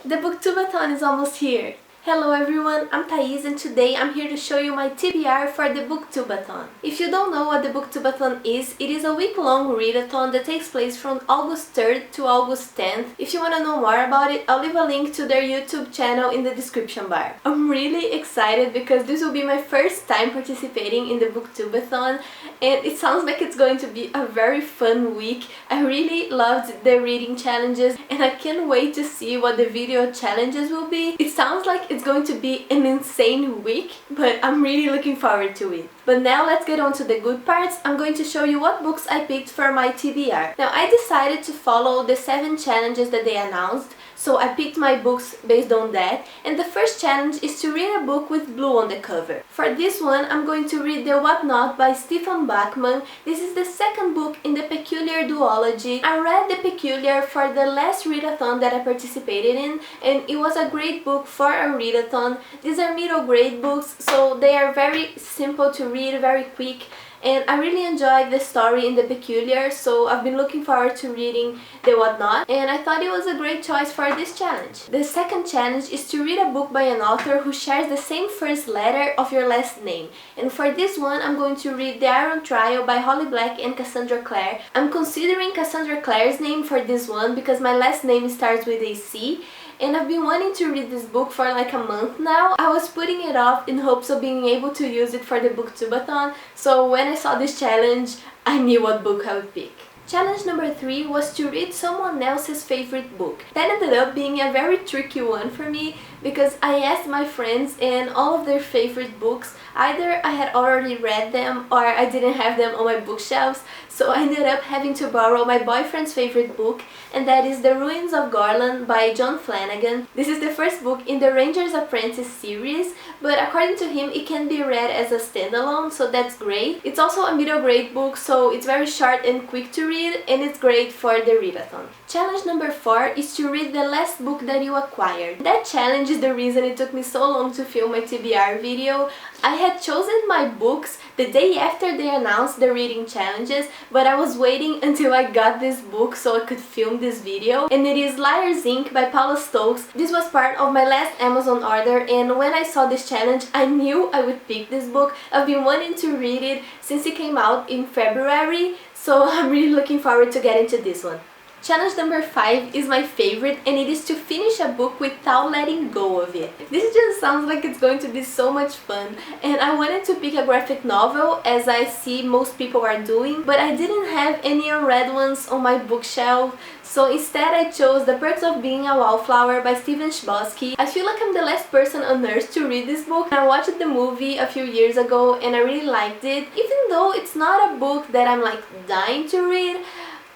The Booktube-A-Thon is almost here. Hello everyone, I'm Thais and today I'm here to show you my TBR for the Booktube-A-Thon. If you don't know what the Booktube-A-Thon is, it is a week-long readathon that takes place from August 3rd to August 10th. If you want to know more about it, I'll leave a link to their YouTube channel in the description bar. I'm really excited because this will be my first time participating in the Booktube-A-Thon and it sounds like it's going to be a very fun week. I really loved the reading challenges and I can't wait to see what the video challenges will be. It sounds like it's going to be an insane week, but I'm really looking forward to it. But now let's get on to the good parts. I'm going to show you what books I picked for my TBR. Now I decided to follow the 7 challenges that they announced, so I picked my books based on that. And the first challenge is to read a book with blue on the cover. For this one, I'm going to read The Whatnot by Stephen Bachman. This is the second book in the Peculiar duology. I read The Peculiar for the last readathon that I participated in, and it was a great book for a readathon. These are middle grade books, so they are very simple to read, very quick. And I really enjoyed the story in The Peculiar, so I've been looking forward to reading The Whatnot, and I thought it was a great choice for this challenge. The second challenge is to read a book by an author who shares the same first letter of your last name. And for this one, I'm going to read The Iron Trial by Holly Black and Cassandra Clare. I'm considering Cassandra Clare's name for this one because my last name starts with a C. And I've been wanting to read this book for like a month now. I was putting it off in hopes of being able to use it for the Booktube-A-Thon, so when I saw this challenge, I knew what book I would pick. Challenge number 3 was to read someone else's favorite book. That ended up being a very tricky one for me because I asked my friends and all of their favorite books. Either I had already read them or I didn't have them on my bookshelves, so I ended up having to borrow my boyfriend's favorite book, and that is The Ruins of Garland by John Flanagan. This is the first book in the Ranger's Apprentice series, but according to him it can be read as a standalone, so that's great. It's also a middle grade book, so it's very short and quick to read, and it's great for the readathon. Challenge number 4 is to read the last book that you acquired. That challenge is the reason it took me so long to film my TBR video. I had chosen my books the day after they announced the reading challenges, but I was waiting until I got this book so I could film this video, and it is Liar's Ink by Paula Stokes. This was part of my last Amazon order, and when I saw this challenge I knew I would pick this book. I've been wanting to read it since it came out in February, so I'm really looking forward to getting to this one. Challenge number 5 is my favorite, and it is to finish a book without letting go of it. This just sounds like it's going to be so much fun, and I wanted to pick a graphic novel as I see most people are doing, but I didn't have any unread ones on my bookshelf, so instead I chose The Perks of Being a Wallflower by Steven Chbosky. I feel like I'm the last person on earth to read this book. I watched the movie a few years ago and I really liked it. Even though it's not a book that I'm like dying to read,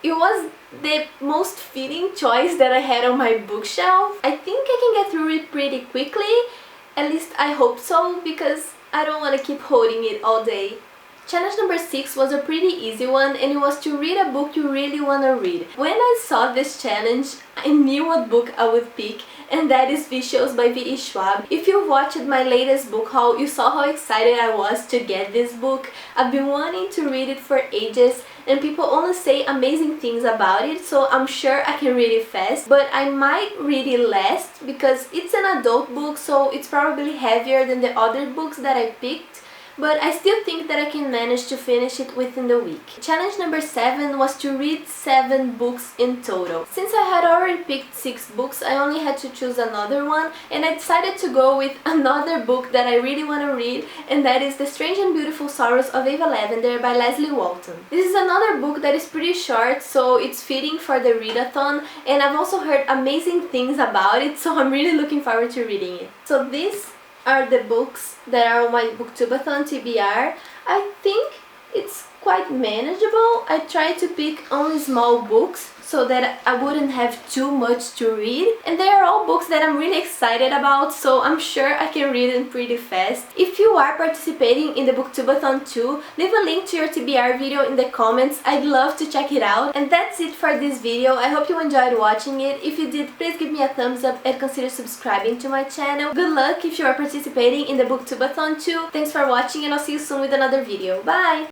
it was the most fitting choice that I had on my bookshelf. I think I can get through it pretty quickly, at least I hope so, because I don't want to keep holding it all day. Challenge number 6 was a pretty easy one, and it was to read a book you really want to read. When I saw this challenge, I knew what book I would pick, and that is Vicious by V.E. Schwab. If you watched my latest book haul, you saw how excited I was to get this book. I've been wanting to read it for ages, and people only say amazing things about it, so I'm sure I can read it fast, but I might read it last because it's an adult book, so it's probably heavier than the other books that I picked. But I still think that I can manage to finish it within the week. Challenge number 7 was to read 7 books in total. Since I had already picked 6 books, I only had to choose another one, and I decided to go with another book that I really want to read, and that is The Strange and Beautiful Sorrows of Ava Lavender by Leslie Walton. This is another book that is pretty short, so it's fitting for the readathon, and I've also heard amazing things about it, so I'm really looking forward to reading it. So these are the books that are on my Booktube-A-Thon TBR. I think it's quite manageable. I tried to pick only small books so that I wouldn't have too much to read, and they are all books that I'm really excited about, so I'm sure I can read them pretty fast. If you are participating in the Booktube-A-Thon too, leave a link to your TBR video in the comments. I'd love to check it out. And that's it for this video. I hope you enjoyed watching it. If you did, please give me a thumbs up and consider subscribing to my channel. Good luck if you are participating in the Booktube-A-Thon too. Thanks for watching, and I'll see you soon with another video. Bye!